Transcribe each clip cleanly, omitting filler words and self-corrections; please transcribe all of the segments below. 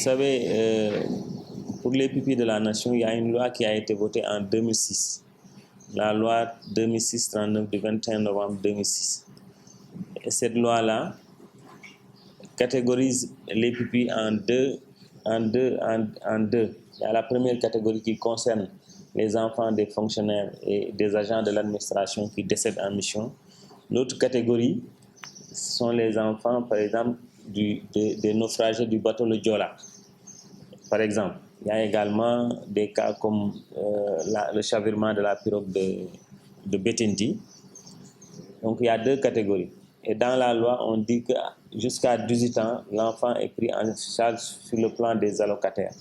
savez, pour les pupilles de la nation, il y a une loi qui a été votée en 2006. La loi 2006-39 du 21 novembre 2006. Et cette loi-là catégorise les pupilles en deux. Il y a la première catégorie qui concerne les enfants des fonctionnaires et des agents de l'administration qui décèdent en mission. L'autre catégorie, ce sont les enfants, par exemple, des naufragés du bateau le Joola. Par exemple, il y a également des cas comme le chavirement de la pirogue de Bettenty. Donc, il y a deux catégories. Et dans la loi, on dit que jusqu'à 18 ans, l'enfant est pris en charge sur le plan des allocataires.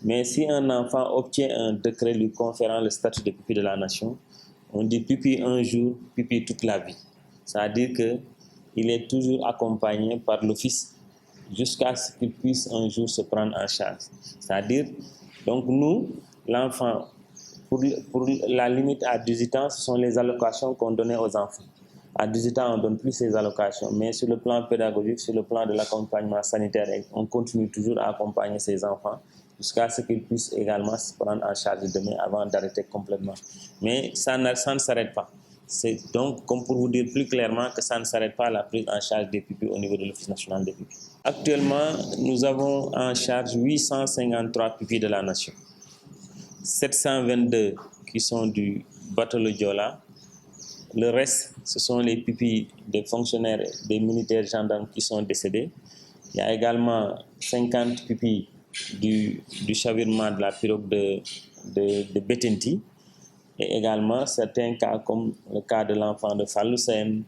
Mais si un enfant obtient un décret lui conférant le statut de pupille de la nation, on dit pupille un jour, pupille toute la vie. C'est-à-dire qu'il est toujours accompagné par l'office jusqu'à ce qu'il puisse un jour se prendre en charge. C'est-à-dire, donc nous, l'enfant, pour la limite à 18 ans, ce sont les allocations qu'on donnait aux enfants. À 18 ans, on ne donne plus ces allocations, mais sur le plan pédagogique, sur le plan de l'accompagnement sanitaire, on continue toujours à accompagner ces enfants jusqu'à ce qu'ils puissent également se prendre en charge demain avant d'arrêter complètement. Mais ça ne s'arrête pas. C'est donc, comme pour vous dire plus clairement, que ça ne s'arrête pas à la prise en charge des pupilles au niveau de l'Office national des pupilles. Actuellement, nous avons en charge 853 pupilles de la nation. 722 qui sont du bateau le Joola. Le reste, ce sont les pupilles des fonctionnaires, des militaires gendarmes qui sont décédés. Il y a également 50 pupilles du chavirement de la pirogue de Bettenty. Et également certains cas comme le cas de l'enfant de Fallou Sène,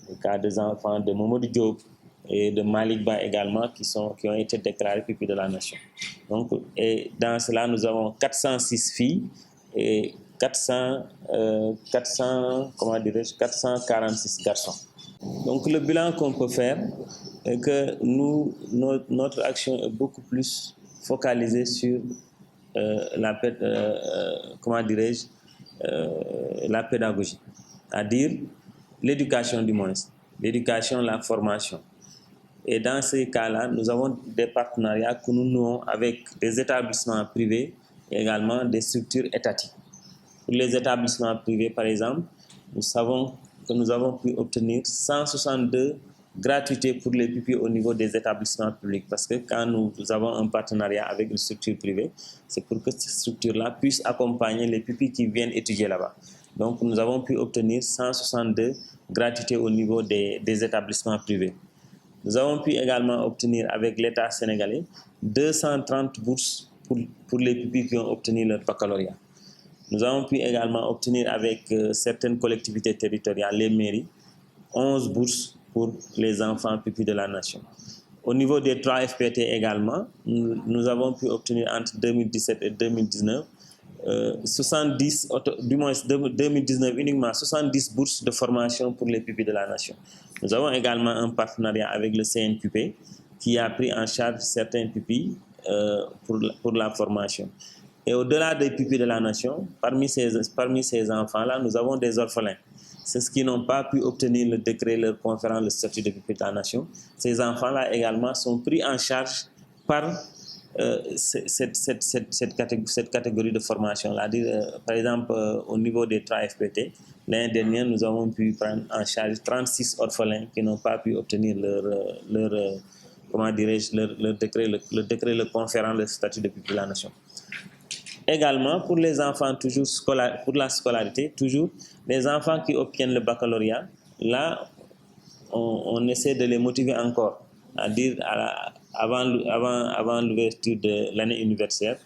le cas des enfants de Mamadou Diop et de Malick Ba également qui ont été déclarés pupilles de la nation. Donc, et dans cela, nous avons 406 filles et 446 garçons. Donc le bilan qu'on peut faire est que notre action est beaucoup plus focalisée sur la pédagogie, c'est-à-dire l'éducation du moins, l'éducation, la formation. Et dans ces cas-là, nous avons des partenariats que nous nouons avec des établissements privés et également des structures étatiques. Pour les établissements privés, par exemple, nous savons que nous avons pu obtenir 162 gratuités pour les pupilles au niveau des établissements publics. Parce que quand nous avons un partenariat avec une structure privée, c'est pour que cette structure-là puisse accompagner les pupilles qui viennent étudier là-bas. Donc nous avons pu obtenir 162 gratuités au niveau des établissements privés. Nous avons pu également obtenir avec l'État sénégalais 230 bourses pour les pupilles qui ont obtenu leur baccalauréat. Nous avons pu également obtenir avec certaines collectivités territoriales, les mairies, 11 bourses pour les enfants pupilles de la nation. Au niveau des 3 FPT également, nous avons pu obtenir entre 2017 et 2019 du moins 2019 uniquement 70 bourses de formation pour les pupilles de la nation. Nous avons également un partenariat avec le CNQP qui a pris en charge certains pupilles pour la formation. Et au-delà des pupilles de la nation, parmi ces enfants-là, nous avons des orphelins. C'est ceux qui n'ont pas pu obtenir le décret leur conférant le statut de pupille de la nation. Ces enfants-là également sont pris en charge par cette catégorie de formation-là. Par exemple, au niveau des 3 FPT, l'année dernière, nous avons pu prendre en charge 36 orphelins qui n'ont pas pu obtenir leur décret, le décret leur conférant le statut de pupille de la nation. Également, pour les enfants, pour la scolarité, toujours, les enfants qui obtiennent le baccalauréat, là, on essaie de les motiver encore, c'est-à-dire avant l'ouverture de l'année universitaire,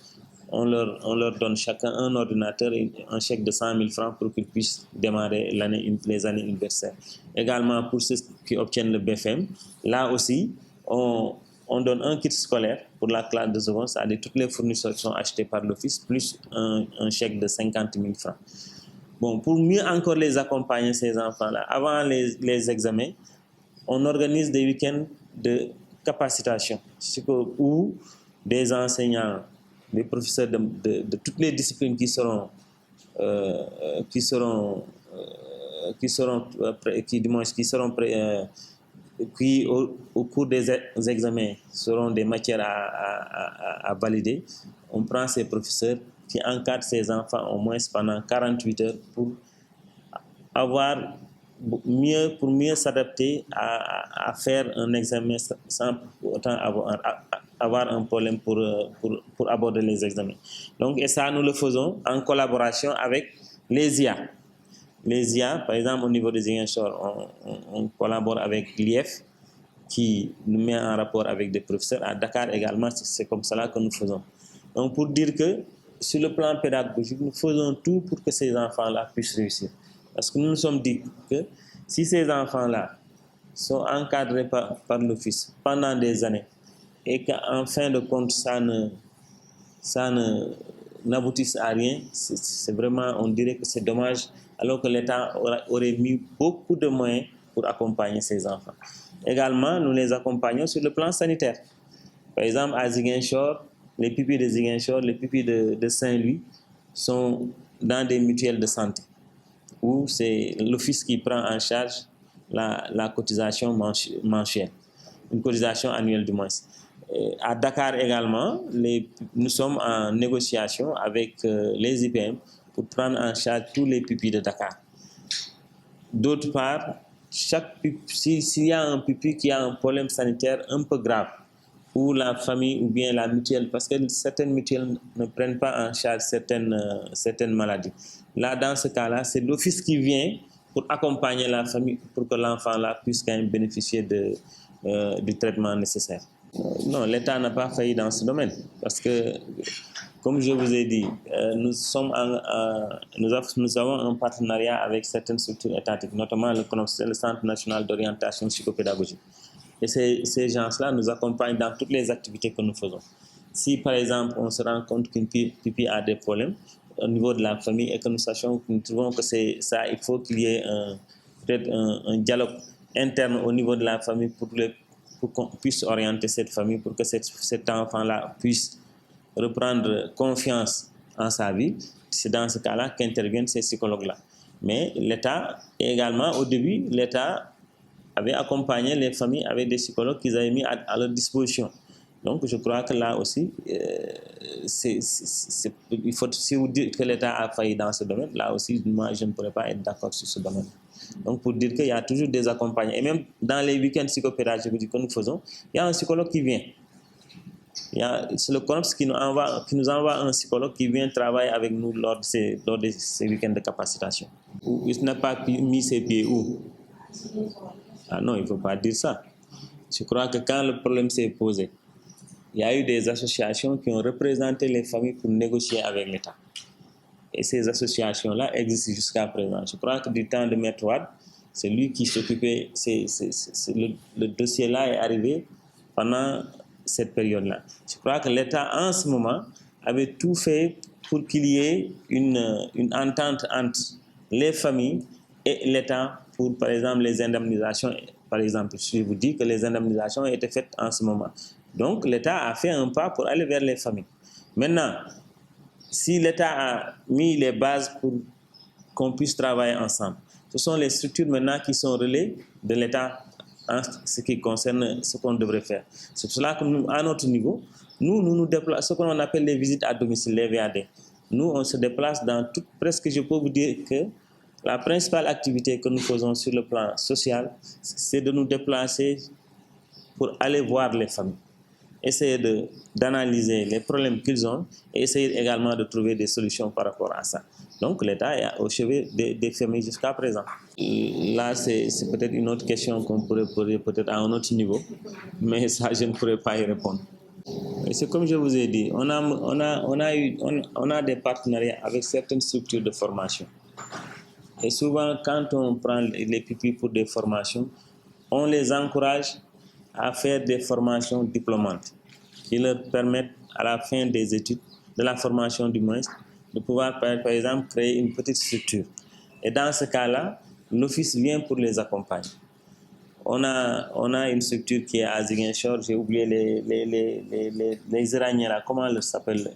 on leur donne chacun un ordinateur et un chèque de 100 000 francs pour qu'ils puissent démarrer les années universitaires. Également, pour ceux qui obtiennent le BFM, là aussi, on donne un kit scolaire pour la classe de seconde, c'est-à-dire toutes les fournitures sont achetées par l'office, plus un chèque de 50 000 francs. Bon, pour mieux encore les accompagner, ces enfants-là, avant les examens, on organise des week-ends de capacitation, où des enseignants, des professeurs de toutes les disciplines qui seront qui, au cours des examens, seront des matières à valider. On prend ces professeurs qui encadrent ces enfants au moins pendant 48 heures pour pour mieux s'adapter à faire un examen sans autant avoir un problème pour aborder les examens. Donc, et ça, nous le faisons en collaboration avec les IA. Les IA, par exemple, au niveau des Ziguinchor, on collabore avec l'IF qui nous met en rapport avec des professeurs. À Dakar également, c'est comme cela que nous faisons. Donc, pour dire que sur le plan pédagogique, nous faisons tout pour que ces enfants-là puissent réussir. Parce que nous nous sommes dit que si ces enfants-là sont encadrés par l'Office pendant des années et qu'en fin de compte, ça n'aboutisse à rien, c'est vraiment, on dirait que c'est dommage, alors que l'État aurait mis beaucoup de moyens pour accompagner ces enfants. Également, nous les accompagnons sur le plan sanitaire. Par exemple, à Ziguinchor, les pupilles de Ziguinchor, les pupilles de Saint-Louis sont dans des mutuelles de santé, où c'est l'Office qui prend en charge la cotisation mensuelle, une cotisation annuelle du moins. À Dakar également, nous sommes en négociation avec les IPM pour prendre en charge tous les pupilles de Dakar. D'autre part, s'il y a un pupille qui a un problème sanitaire un peu grave, ou la famille ou bien la mutuelle, parce que certaines mutuelles ne prennent pas en charge certaines maladies. Là, dans ce cas-là, c'est l'Office qui vient pour accompagner la famille pour que l'enfant-là puisse quand même bénéficier du traitement nécessaire. Non, l'État n'a pas failli dans ce domaine, parce que, comme je vous ai dit, nous avons un partenariat avec certaines structures étatiques, notamment le CNOPS, le Centre national d'orientation psychopédagogique. Et ces gens-là nous accompagnent dans toutes les activités que nous faisons. Si, par exemple, on se rend compte qu'une pupille a des problèmes au niveau de la famille et que nous trouvons que c'est ça, il faut qu'il y ait peut-être un dialogue interne au niveau de la famille pour qu'on puisse orienter cette famille, pour que cet enfant-là puisse reprendre confiance en sa vie. C'est dans ce cas-là qu'interviennent ces psychologues-là. Mais l'État, également, au début, l'État avait accompagné les familles avec des psychologues qu'ils avaient mis à leur disposition. Donc, je crois que là aussi, si vous dites que l'État a failli dans ce domaine, là aussi, moi, je ne pourrais pas être d'accord sur ce domaine. Donc, pour dire qu'il y a toujours des accompagnements. Et même dans les week-ends psychopédagogiques que nous faisons, il y a un psychologue qui vient. C'est le CONOPS qui nous envoie un psychologue qui vient travailler avec nous lors de ces week-ends de capacitation. Il n'a pas mis ses pieds où? Ah non, il ne faut pas dire ça. Je crois que quand le problème s'est posé, il y a eu des associations qui ont représenté les familles pour négocier avec l'État. Et ces associations-là existent jusqu'à présent. Je crois que du temps de Maître Wade, c'est lui qui s'occupait, le dossier-là est arrivé pendant cette période-là. Je crois que l'État, en ce moment, avait tout fait pour qu'il y ait une entente entre les familles et l'État pour, par exemple, les indemnisations. Par exemple, je vous dis que les indemnisations ont été faites en ce moment. Donc, l'État a fait un pas pour aller vers les familles. Maintenant, si l'État a mis les bases pour qu'on puisse travailler ensemble, ce sont les structures maintenant qui sont relais de l'État en ce qui concerne ce qu'on devrait faire. C'est pour cela que nous, à notre niveau, nous déplaçons ce qu'on appelle les visites à domicile, les VAD. Nous, on se déplace dans presque, je peux vous dire que la principale activité que nous faisons sur le plan social, c'est de nous déplacer pour aller voir les familles, essayer d'analyser les problèmes qu'ils ont et essayer également de trouver des solutions par rapport à ça. Donc l'État est au chevet des familles jusqu'à présent. Là, c'est peut-être une autre question qu'on pourrait poser peut-être à un autre niveau, mais ça, je ne pourrais pas y répondre. C'est comme je vous ai dit, on a des partenariats avec certaines structures de formation. Et souvent, quand on prend les pupilles pour des formations, on les encourage à faire des formations diplômantes qui leur permettent, à la fin des études, de la formation du moins, de pouvoir, par exemple, créer une petite structure. Et dans ce cas-là, l'Office vient pour les accompagner. On a une structure qui est à Ziguinchor, j'ai oublié les Iraniens là, comment elle s'appelle?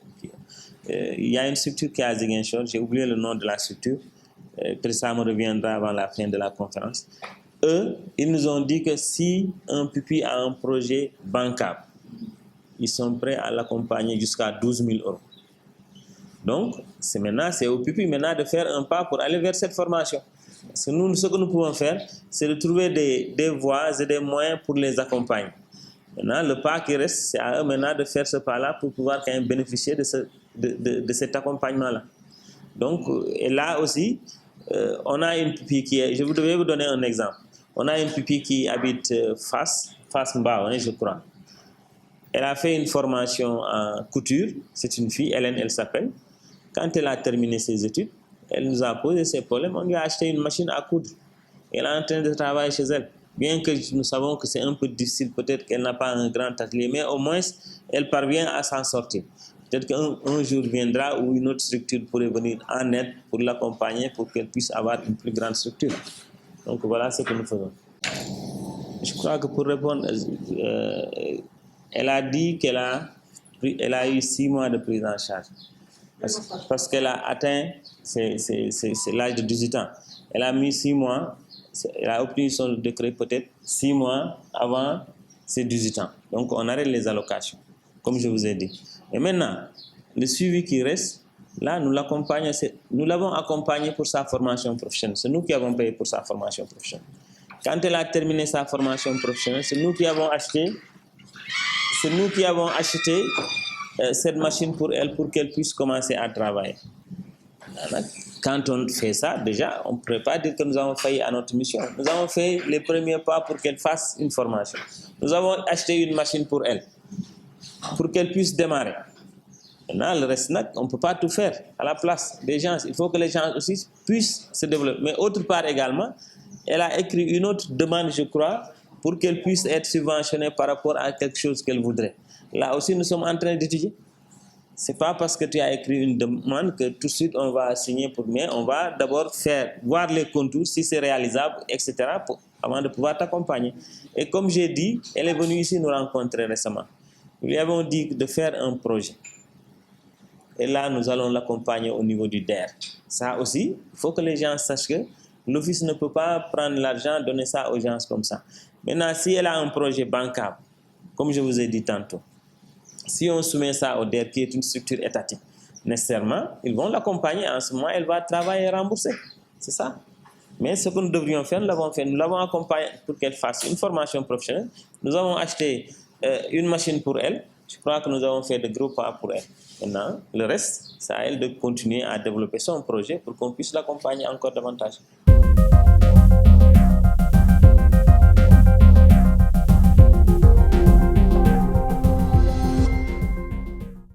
Il y a une structure qui est à Ziguinchor, j'ai oublié le nom de la structure. Peut-être ça me reviendra avant la fin de la conférence. eux, ils nous ont dit que si un pupille a un projet bancable, ils sont prêts à l'accompagner jusqu'à 12 000 €. Donc, c'est au pupille maintenant de faire un pas pour aller vers cette formation. Parce que nous, ce que nous pouvons faire, c'est de trouver des voies et des moyens pour les accompagner. Maintenant, le pas qui reste, c'est à eux maintenant de faire ce pas-là pour pouvoir quand même bénéficier de cet accompagnement-là. Donc, et là aussi, on a une pupille qui est... Je vais vous donner un exemple. On a une pupille qui habite Fass Mbao, je crois. Elle a fait une formation en couture. C'est une fille, Hélène, elle s'appelle. Quand elle a terminé ses études, elle nous a posé ses problèmes. On lui a acheté une machine à coudre. Elle est en train de travailler chez elle. Bien que nous savons que c'est un peu difficile, peut-être qu'elle n'a pas un grand atelier, mais au moins, elle parvient à s'en sortir. Peut-être qu'un jour viendra où une autre structure pourrait venir en aide pour l'accompagner, pour qu'elle puisse avoir une plus grande structure. Donc voilà ce que nous faisons. Je crois que pour répondre, elle a dit qu'elle a eu 6 mois de prise en charge. Parce qu'elle a atteint l'âge de 18 ans. Elle a mis 6 mois, elle a obtenu son décret peut-être 6 mois avant ses 18 ans. Donc on arrête les allocations, comme je vous ai dit. Et maintenant, le suivi qui reste, là, nous l'avons accompagné pour sa formation professionnelle. C'est nous qui avons payé pour sa formation professionnelle. Quand elle a terminé sa formation professionnelle, c'est nous qui avons acheté cette machine pour elle, pour qu'elle puisse commencer à travailler. Quand on fait ça, déjà, on ne pourrait pas dire que nous avons failli à notre mission. Nous avons fait les premiers pas pour qu'elle fasse une formation. Nous avons acheté une machine pour elle, pour qu'elle puisse démarrer. Maintenant, le reste, on ne peut pas tout faire à la place des gens. Il faut que les gens aussi puissent se développer. Mais autre part également, elle a écrit une autre demande, je crois, pour qu'elle puisse être subventionnée par rapport à quelque chose qu'elle voudrait. Là aussi, nous sommes en train d'étudier. Ce n'est pas parce que tu as écrit une demande que tout de suite on va signer pour... Mais on va d'abord voir les contours, si c'est réalisable, etc., avant de pouvoir t'accompagner. Et comme j'ai dit, elle est venue ici nous rencontrer récemment. Nous lui avons dit de faire un projet. Et là, nous allons l'accompagner au niveau du DER. Ça aussi, il faut que les gens sachent que l'office ne peut pas prendre l'argent, donner ça aux gens comme ça. Maintenant, si elle a un projet bancable, comme je vous ai dit tantôt, si on soumet ça au DER, qui est une structure étatique, nécessairement, ils vont l'accompagner. En ce moment, elle va travailler et rembourser. C'est ça. Mais ce que nous devrions faire, nous l'avons fait. Nous l'avons accompagnée pour qu'elle fasse une formation professionnelle. Nous avons acheté une machine pour elle. Je crois que nous avons fait de gros pas pour elle. Maintenant, le reste, c'est à elle de continuer à développer son projet pour qu'on puisse l'accompagner encore davantage.